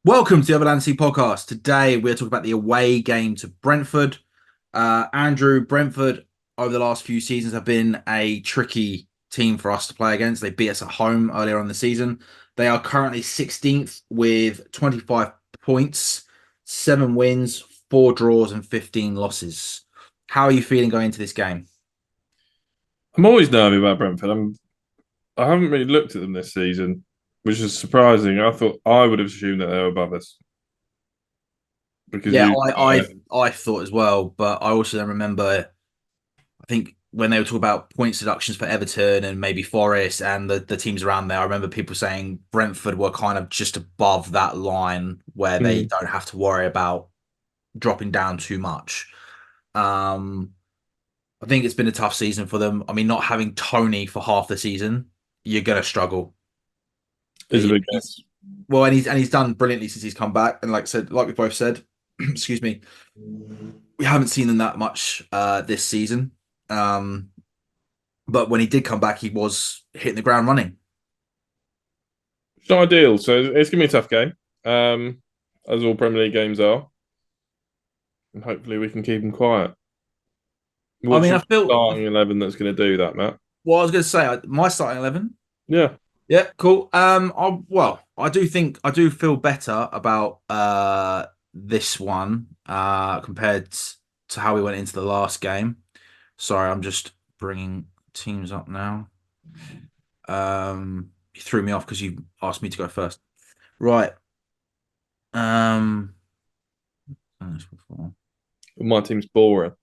Welcome to the Other podcast. Today we're talking about the away game to Brentford. Andrew, Brentford over the last few seasons have been a tricky team for us to play against. They beat us at home earlier on the season. They are currently 16th with 25 points, 7 wins, 4 draws, and 15 losses. How are you feeling going into this game? I'm always nervy about Brentford. I haven't really looked at them this season, which is surprising. I thought I would have assumed that they were above us because Yeah, you. I thought as well, but I also then remember I think when they were talking about points deductions for Everton and maybe Forest and the teams around there, I remember people saying Brentford were kind of just above that line where they Mm. don't have to worry about dropping down too much. Um, I think it's been a tough season for them. I mean, not having Tony for half the season, you're gonna struggle. Is a big He's guess. well, and he's done brilliantly since he's come back. And like I said, like we both said, excuse me, we haven't seen them that much this season. Um, but when he did come back, he was hitting the ground running. It's not ideal, so it's gonna be a tough game, as all Premier League games are, and hopefully we can keep them quiet. I What's mean, your starting 11 that's going to do that, Matt? I was going to say, my starting 11. Yeah, Yeah, cool. I do think I do feel better about this one compared to how we went into the last game. Sorry, I'm just bringing teams up now. You threw me off because you asked me to go first. Right. Um, done this before. my team's boring,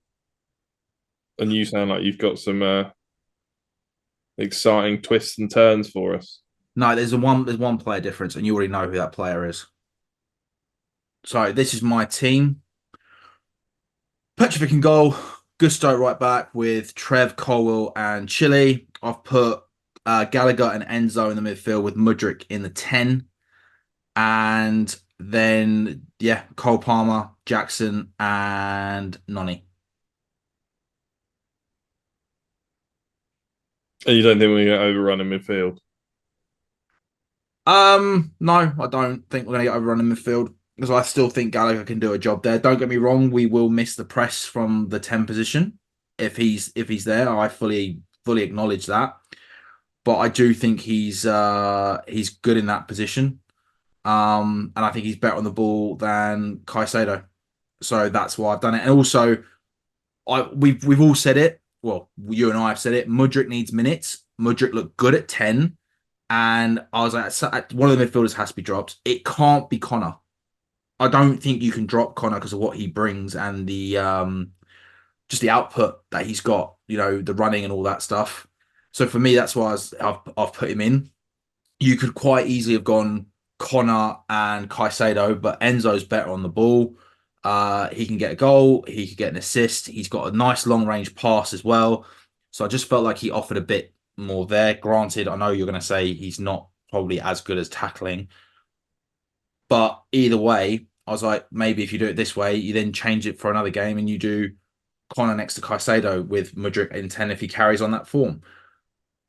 and you sound like you've got some exciting twists and turns for us. No, there's one player difference, and you already know who that player is. So this is my team. Petrovic in goal, Gusto right back with Trev, Colwell, and Chile. I've put Gallagher and Enzo in the midfield with Mudrick in the 10. And then, yeah, Cole Palmer, Jackson, and Noni. And you don't think we're going to overrun in midfield? No, I don't think we're going to get overrun in midfield because I still think Gallagher can do a job there. Don't get me wrong, we will miss the press from the 10 position if he's there. I fully acknowledge that. But I do think he's good in that position. And I think he's better on the ball than Caicedo. So that's why I've done it. And also, we've all said it. Well, you and I have said it. Mudrick needs minutes. Mudrick looked good at 10. And I was like, one of the midfielders has to be dropped. It can't be Connor. I don't think you can drop Connor because of what he brings and the just the output that he's got, the running and all that stuff. So for me, that's why I've put him in. You could quite easily have gone Connor and Caicedo, but Enzo's better on the ball. He can get a goal, he could get an assist. He's got a nice long range pass as well. So I just felt like he offered a bit more there. Granted, I know you're going to say he's not probably as good as tackling, but either way, I was like, maybe if you do it this way, you then change it for another game and you do Connor next to Caicedo with Mudryk in 10 if he carries on that form.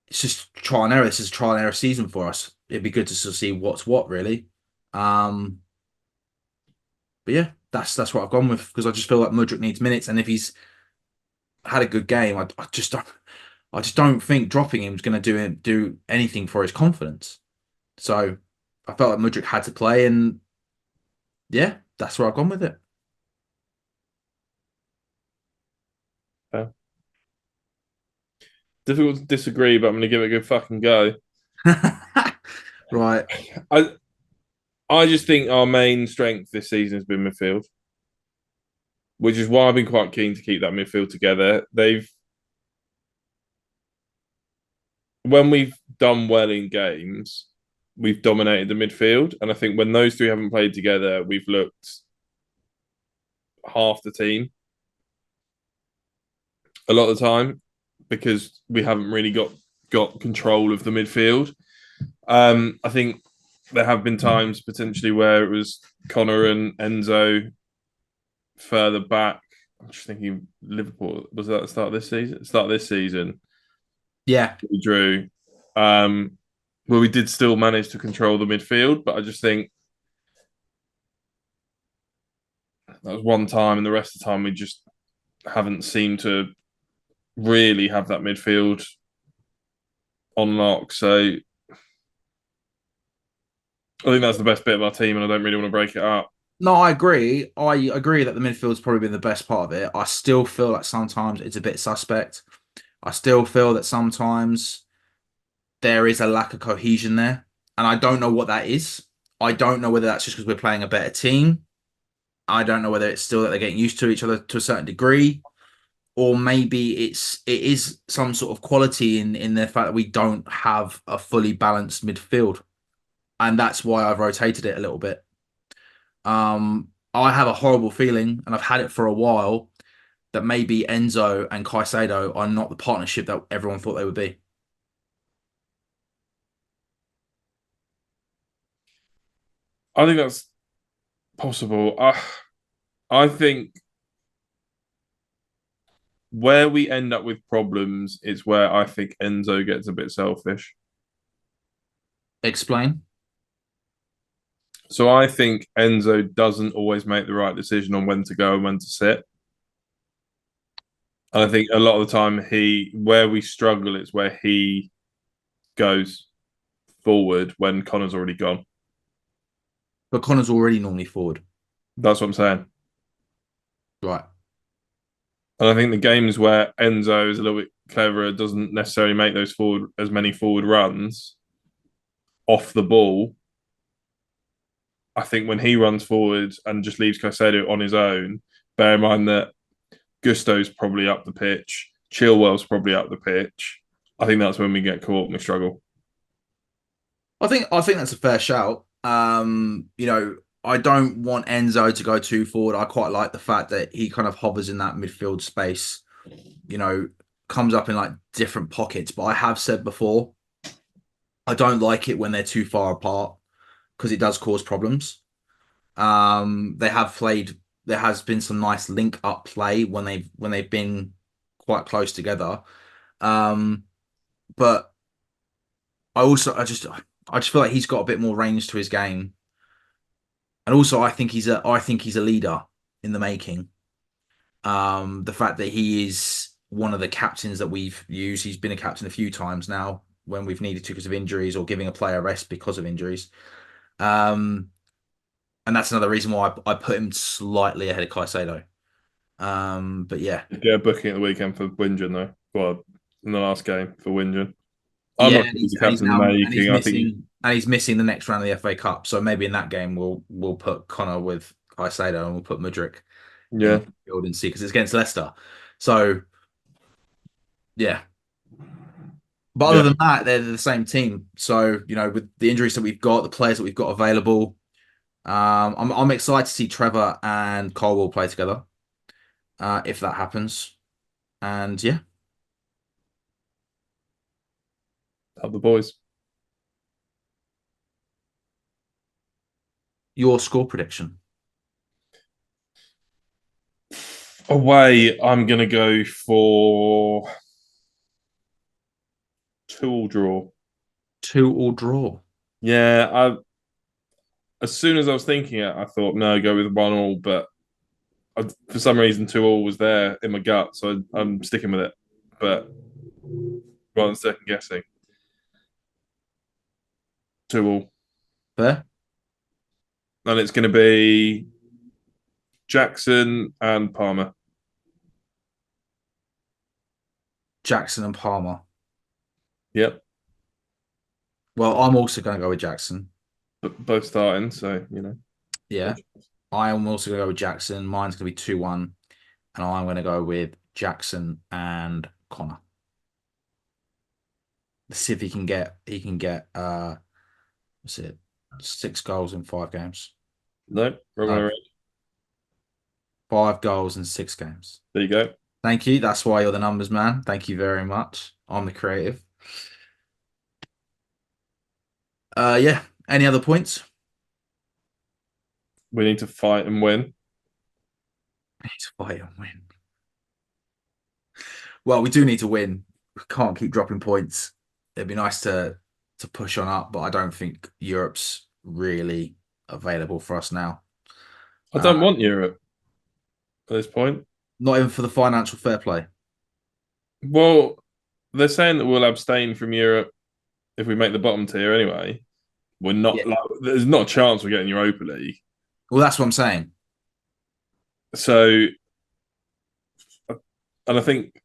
It's just trial and error. This is a trial and error season for us. It'd be good to sort of see what's what really. Um, but yeah, that's what I've gone with because I just feel like Mudryk needs minutes, and if he's had a good game, I just don't think dropping him is going to do anything for his confidence. So I felt like Mudryk had to play, and yeah, that's where I've gone with it. Yeah. Difficult to disagree, but I'm going to give it a good fucking go. Right. I I just think our main strength this season has been midfield, which is why I've been quite keen to keep that midfield together. When we've done well in games, we've dominated the midfield, and I think when those three haven't played together, we've looked half the team a lot of the time because we haven't really got control of the midfield. I think there have been times potentially where it was Connor and Enzo further back. I'm just thinking Liverpool was that the start of this season? Start of this season, Yeah. we drew. Um, well, we did still manage to control the midfield, but I just think That was one time, and the rest of the time we just haven't seemed to really have that midfield on lock. So I think that's the best bit of our team, and I don't really want to break it up. No, I agree. I agree that the midfield's probably been the best part of it. I still feel like sometimes it's a bit suspect. I still feel that sometimes there is a lack of cohesion there. And I don't know what that is. I don't know whether that's just because we're playing a better team. I don't know whether it's still that they're getting used to each other to a certain degree, or maybe it is some sort of quality in the fact that we don't have a fully balanced midfield. And that's why I've rotated it a little bit. I have a horrible feeling, and I've had it for a while, that maybe Enzo and Caicedo are not the partnership that everyone thought they would be. I think that's possible. I think where we end up with problems is where I think Enzo gets a bit selfish. Explain. So I think Enzo doesn't always make the right decision on when to go and when to sit. And I think a lot of the time where we struggle is where he goes forward when Connor's already gone. But Connor's already normally forward. That's what I'm saying. Right. And I think the games where Enzo is a little bit cleverer, doesn't necessarily make those forward as many forward runs off the ball. I think when he runs forward and just leaves Caicedo on his own, bear in mind that Gusto's probably up the pitch, Chilwell's probably up the pitch. I think that's when we get caught and we struggle. I think that's a fair shout. I don't want Enzo to go too forward. I quite like the fact that he kind of hovers in that midfield space, you know, comes up in like different pockets. But I have said before, I don't like it when they're too far apart because it does cause problems. They have played. There has been some nice link up play when they've been quite close together. Um, but I just feel like he's got a bit more range to his game, and also I think he's a leader in the making. The fact that he is one of the captains that we've used, he's been a captain a few times now when we've needed to because of injuries or giving a player rest because of injuries. Um, and that's another reason why I put him slightly ahead of Caicedo. But yeah, Get a booking at the weekend for Wingen though. Well, in the last game for Wingen. I'm yeah, not sure and he's he's the and he's captain of now the and he's making. I think missing the next round of the FA Cup. So maybe in that game we'll put Connor with Caicedo and we'll put Mudryk in yeah, the field and see because it's against Leicester. So yeah. But other yeah. than that, they're the same team. So, with the injuries that we've got, the players that we've got available, I'm excited to see Trevor and Colwell play together, if that happens. And yeah, Have the boys. your score prediction. Away, I'm gonna go for 2-2 draw. 2 or draw. Yeah, as soon as I was thinking it, I thought no, go with 1-1. But for some reason, 2-2 was there in my gut, so I'm sticking with it. But rather than second guessing, 2-2, Fair? and it's going to be Jackson and Palmer. Jackson and Palmer. Yep, Well, I'm also going to go with Jackson. both starting, so you know. Yeah. I am also going to go with Jackson. Mine's going to be 2-1. And I'm going to go with Jackson and Connor. Let's see if he can get what's it? 6 goals in 5 games. No, wrong way No, around. 5 goals in 6 games. There you go. Thank you. That's why you're the numbers man. Thank you very much. I'm the creative. Yeah. Any other points? We need to fight and win. We need to fight and win. Well, we do need to win. We can't keep dropping points. It'd be nice to push on up, but I don't think Europe's really available for us now. I Uh, don't want Europe. at this point. Not even for the financial fair play. Well, they're saying that we'll abstain from Europe if we make the bottom tier anyway. We're Yeah. not like there's not a chance we're getting Europa League. Well, that's what I'm saying. So, and I think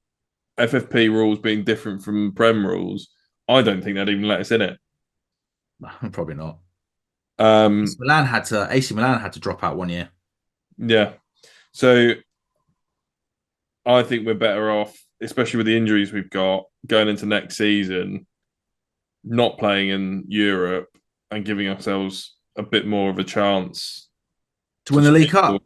FFP rules being different from Prem rules, I don't think they'd even let us in it. Probably not. Um, AC Milan had to drop out 1 year. yeah. So I think we're better off, especially with the injuries we've got going into next season, not playing in Europe and giving ourselves a bit more of a chance To to win the League secure. Cup.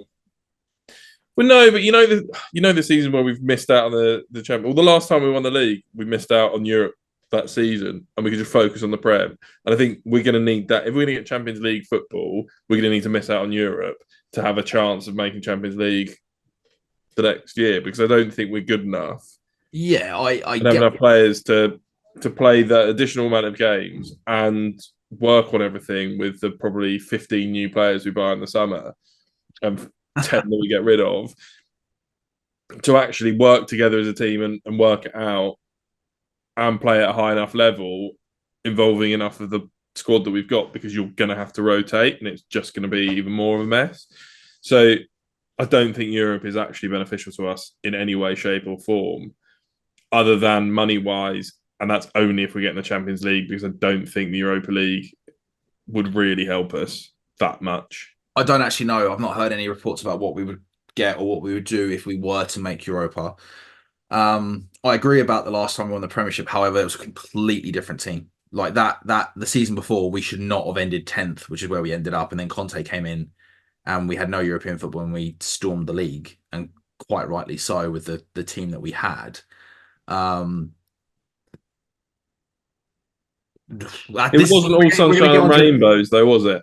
Well, no, but the season where we've missed out on the champion. Well, the last time we won the league, we missed out on Europe that season, and we could just focus on the Prem. And I think we're going to need that if we're going to get Champions League football. We're going to need to miss out on Europe to have a chance of making Champions League the next year because I don't think we're good enough Yeah, I and have get. enough players to play that additional amount of games and work on everything with the probably 15 new players we buy in the summer and 10 that we get rid of to actually work together as a team and work it out and play at a high enough level involving enough of the squad that we've got because you're going to have to rotate and it's just going to be even more of a mess. So I don't think Europe is actually beneficial to us in any way, shape, or form, other than money wise. And that's only if we get in the Champions League, because I don't think the Europa League would really help us that much. I don't actually know. I've not heard any reports about what we would get or what we would do if we were to make Europa. I agree about the last time we won the Premiership. However, it was a completely different team. Like that the season before, we should not have ended 10th, which is where we ended up. And then Conte came in and we had no European football and we stormed the league, and quite rightly so with the team that we had. Um, It this wasn't all we're gonna sunshine get and onto. rainbows, though, was it?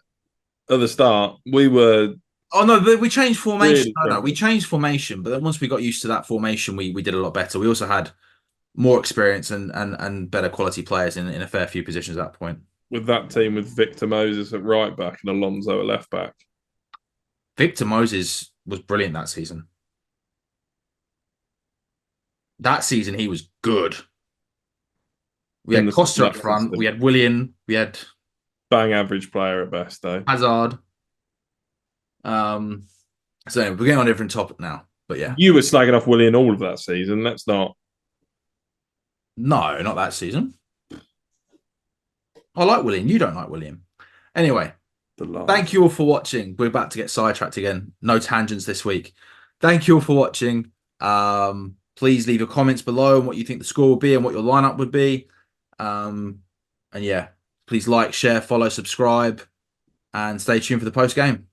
At the start, we were Oh no, but we changed formation. really No, we struggling. changed formation. But then once we got used to that formation, we did a lot better. We also had more experience and better quality players in a fair few positions at that point. With that team with Victor Moses at right back and Alonso at left back. Victor Moses was brilliant that season. That season he was good. We In had the Costa up next front. We system. had Willian. We had Bang average player at best, though. Hazard. Um, so anyway, we're getting on a different topic now. But yeah, You were slagging off Willian all of that season. That's not no, not that season. I like William. You don't like William. Anyway, the thank laugh. you all for watching. We're about to get sidetracked again. No tangents this week. Thank you all for watching. Please leave your comments below on what you think the score would be and what your lineup would be. And yeah, please like, share, follow, subscribe, and stay tuned for the post game.